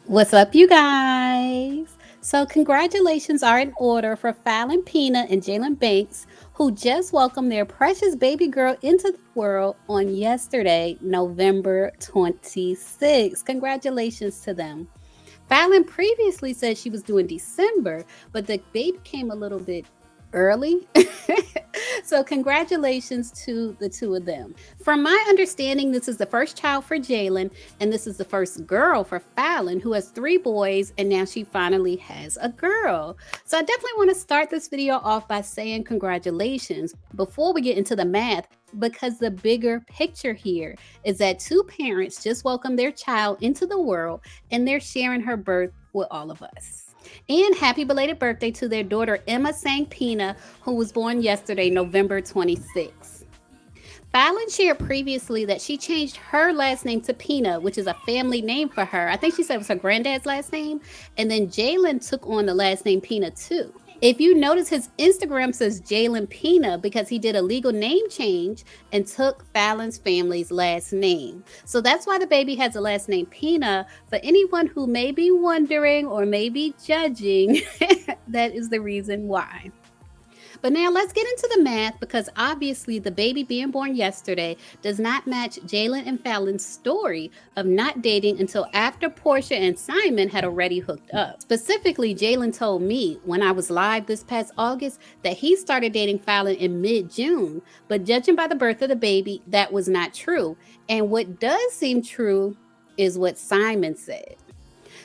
What's up, you guys? So, congratulations are in order for Falynn Pina and Jaylan Banks, who just welcomed their precious baby girl into the world on yesterday, November 26th. Congratulations to them. Fallon previously said she was doing December, but the baby came a little bit early. So, congratulations to the two of them. From my understanding, this is the first child for Jaylan, and this is the first girl for Fallon, who has three boys, and now she finally has a girl. So, I definitely want to start this video off by saying congratulations before we get into the math, because the bigger picture here is that two parents just welcomed their child into the world and they're sharing her birth with all of us. And happy belated birthday to their daughter Emma Sang Pina, who was born yesterday, November 26th. Fallon shared previously that she changed her last name to Pina, which is a family name for her. I think she said it was her granddad's last name. And then Jaylan took on the last name Pina too. If you notice, his Instagram says Jaylan Pina because he did a legal name change and took Fallon's family's last name. So that's why the baby has the last name Pina. For anyone who may be wondering or may be judging, that is the reason why. But now let's get into the math, because obviously the baby being born yesterday does not match Jaylan and Fallon's story of not dating until after Portia and Simon had already hooked up. Specifically, Jaylan told me when I was live this past August that he started dating Fallon in mid-June, but judging by the birth of the baby, that was not true. And what does seem true is what Simon said.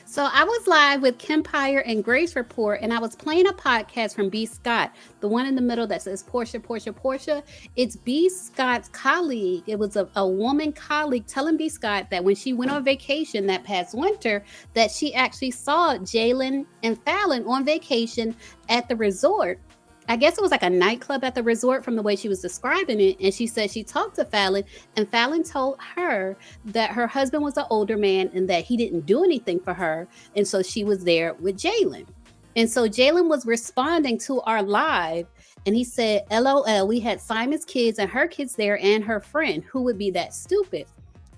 So I was live with Kempire and Grace Report, and I was playing a podcast from B. Scott, the one in the middle that says Portia, Portia, Portia. It's B. Scott's colleague. It was a woman colleague telling B. Scott that when she went on vacation that past winter, that she actually saw Jaylan and Fallon on vacation at the resort. I guess it was like a nightclub at the resort from the way she was describing it. And she said she talked to Fallon, and Fallon told her that her husband was an older man and that he didn't do anything for her. And so she was there with Jaylan. And so Jaylan was responding to our live, and he said, LOL, we had Simon's kids and her kids there and her friend. Who would be that stupid?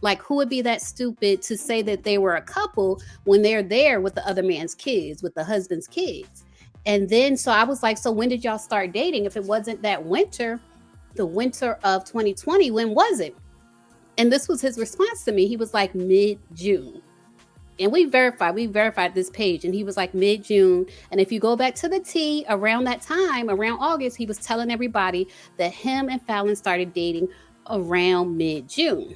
Like, who would be that stupid to say that they were a couple when they're there with the other man's kids, with the husband's kids? And then, so I was like, so when did y'all start dating? If it wasn't that winter, the winter of 2020, when was it? And this was his response to me. He was like mid-June. And we verified this page, and he was like mid-June. And if you go back to the T, around that time, around August, he was telling everybody that him and Fallon started dating around mid-June.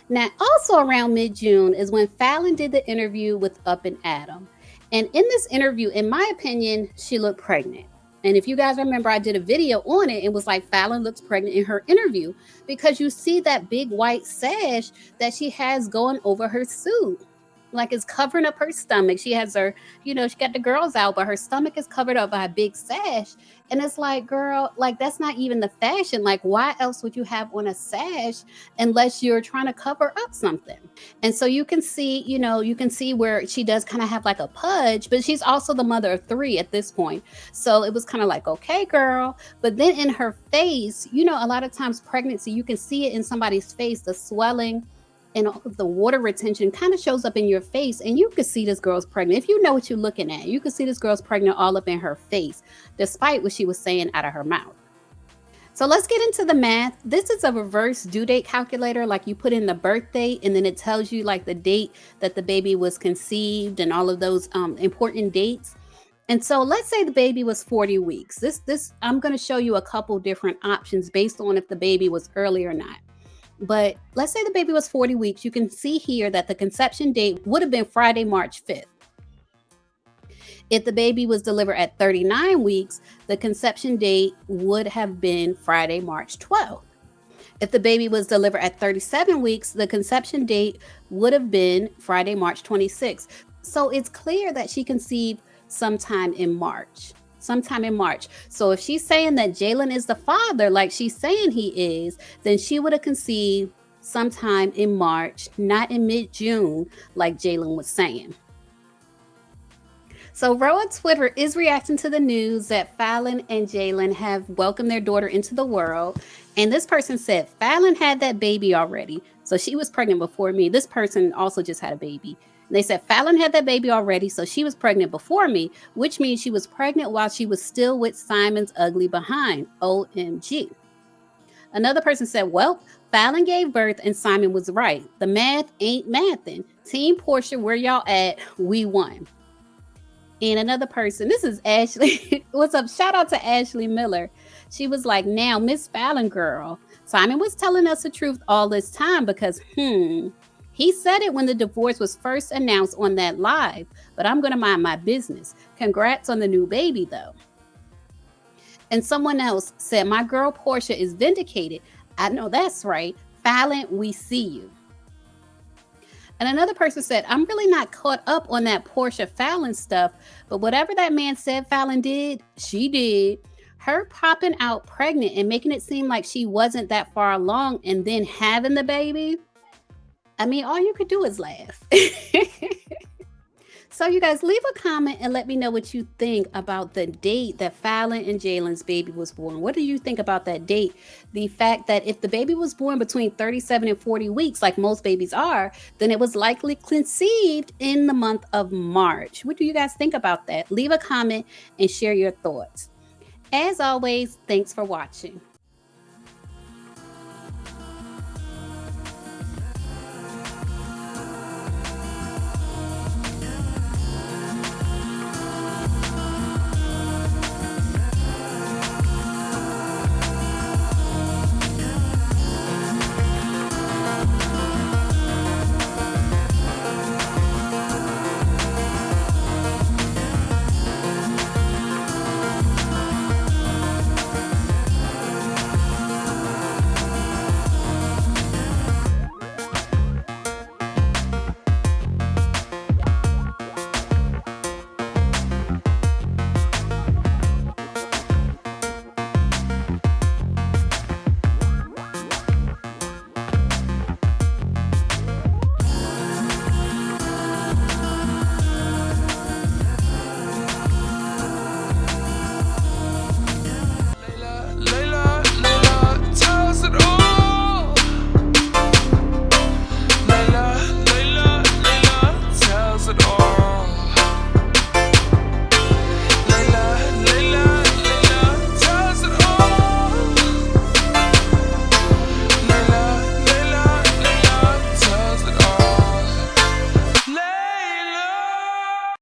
Now, also around mid-June is when Fallon did the interview with Up and Adam. And in this interview, in my opinion, she looked pregnant. And if you guys remember, I did a video on it. It was like Fallon looks pregnant in her interview, because you see that big white sash that she has going over her suit. Like, it's covering up her stomach. She has her, she got the girls out, but her stomach is covered up by a big sash. And it's like, girl, like, that's not even the fashion. Like, why else would you have on a sash unless you're trying to cover up something? And so you can see, you can see where she does kind of have like a pudge, but she's also the mother of three at this point. So it was kind of like, okay, girl. But then in her face, a lot of times pregnancy, you can see it in somebody's face, the swelling and the water retention kind of shows up in your face, and you can see this girl's pregnant. If you know what you're looking at, you can see this girl's pregnant all up in her face, despite what she was saying out of her mouth. So let's get into the math. This is a reverse due date calculator. Like, you put in the birth date, and then it tells you like the date that the baby was conceived and all of those important dates. And so let's say the baby was 40 weeks. This I'm going to show you a couple different options based on if the baby was early or not. But let's say the baby was 40 weeks. You can see here that the conception date would have been Friday, March 5th. If the baby was delivered at 39 weeks, the conception date would have been Friday, March 12th. If the baby was delivered at 37 weeks, the conception date would have been Friday, March 26th. So it's clear that she conceived sometime in March. So if she's saying that Jaylan is the father, like she's saying he is, then she would have conceived sometime in March, not in mid-June, like Jaylan was saying. So Roa Twitter is reacting to the news that Falynn and Jaylan have welcomed their daughter into the world. And this person said, Falynn had that baby already, So she was pregnant before me. This person also just had a baby. And they said Falynn had that baby already, so she was pregnant before me, which means she was pregnant while she was still with Simon's ugly behind. OMG. Another person said, well, Falynn gave birth and Simon was right. The math ain't mathing. Team Portia, where y'all at? We won. And another person, this is Ashley. What's up? Shout out to Ashley Miller. She was like, now, Miss Falynn girl, Simon was telling us the truth all this time because, he said it when the divorce was first announced on that live, but I'm going to mind my business. Congrats on the new baby, though. And someone else said, my girl Portia is vindicated. I know that's right. Falynn, we see you. And another person said, I'm really not caught up on that Portia Falynn stuff, but whatever that man said Falynn did, she did. Her popping out pregnant and making it seem like she wasn't that far along and then having the baby. I mean, all you could do is laugh. So you guys leave a comment and let me know what you think about the date that Falynn and Jaylan's baby was born. What do you think about that date? The fact that if the baby was born between 37 and 40 weeks, like most babies are, then it was likely conceived in the month of March. What do you guys think about that? Leave a comment and share your thoughts. As always, thanks for watching.